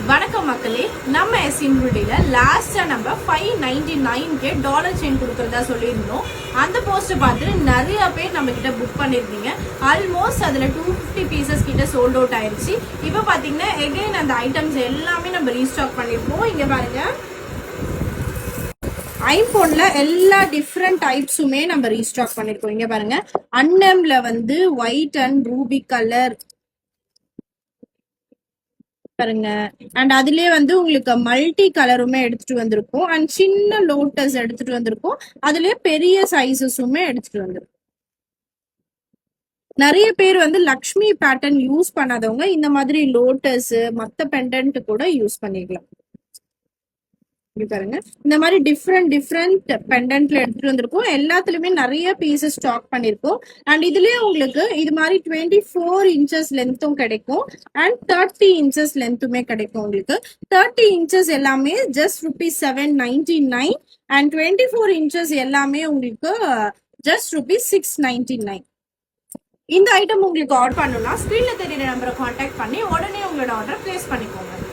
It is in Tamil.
வணக்கம் மக்களே, நம்ம எஸ்இன்வெட்டில லாஸ்டா நம்ம 599 டாலர் செயின் கொடுக்கறதா சொல்லியிருந்தோம். அந்த போஸ்ட் பார்த்து நிறைய பேர் நம்ம கிட்ட புக் பண்ணிருந்தீங்க. ஆல்மோஸ்ட் அதுல 250 பீசஸ் கிட்ட சோல்ட் அவுட் ஆயிருச்சு. இப்போ பாத்தீங்கன்னா எகைன் அந்த ஐட்டம்ஸ் எல்லாமே நம்ம ரீஸ்டாக் பண்ணிருக்கோம். இங்க பாருங்க, ஐபோன்ல எல்லா டிஃப்ரெண்ட் டைப்ஸுமே நம்ம ரீஸ்டாக் பண்ணிருக்கோம். இங்க பாருங்க, அன்னம்ல வந்து ஒயிட் அண்ட் ரூபி கலர் பாருங்க. அண்ட் அதுலயே வந்து உங்களுக்கு மல்டி கலருமே எடுத்துட்டு வந்திருக்கும். அண்ட் சின்ன லோட்டஸ் எடுத்துட்டு வந்திருக்கும். அதுலயே பெரிய சைசஸுமே எடுத்துட்டு வந்திருக்கும். நிறைய பேர் வந்து லக்ஷ்மி பேட்டர்ன் யூஸ் பண்ணாதவங்க இந்த மாதிரி லோட்டஸ் மத்த பெண்டன்ட் கூட யூஸ் பண்ணிக்கலாம். பாருங்க, இந்த மாதிரி டிஃப்ரெண்ட் பெண்டன்ட்ல எடுத்துட்டு வந்திருக்கோம். எல்லாத்துலயுமே நிறைய பீசஸ் ஸ்டாக் பண்ணிருக்கோம். அண்ட் இதுலயே உங்களுக்கு இது மாதிரி 24 இன்ச்சஸ் லென்த்தும் கிடைக்கும் அண்ட் 30 இன்ச்சஸ் லென்த்துமே கிடைக்கும். உங்களுக்கு 30 இன்ச்சஸ் எல்லாமே ஜஸ்ட் ₹799 அண்ட் 24 இன்ச்சஸ் எல்லாமே உங்களுக்கு ஜஸ்ட் ₹699. இந்த ஐட்டம் உங்களுக்கு ஆர்டர் பண்ணணும்னா ஸ்கிரீன்ல தெரியுற நம்பரை கான்டாக்ட் பண்ணி உடனே உங்களோட ஆர்டர் பிளேஸ் பண்ணிக்கோங்க.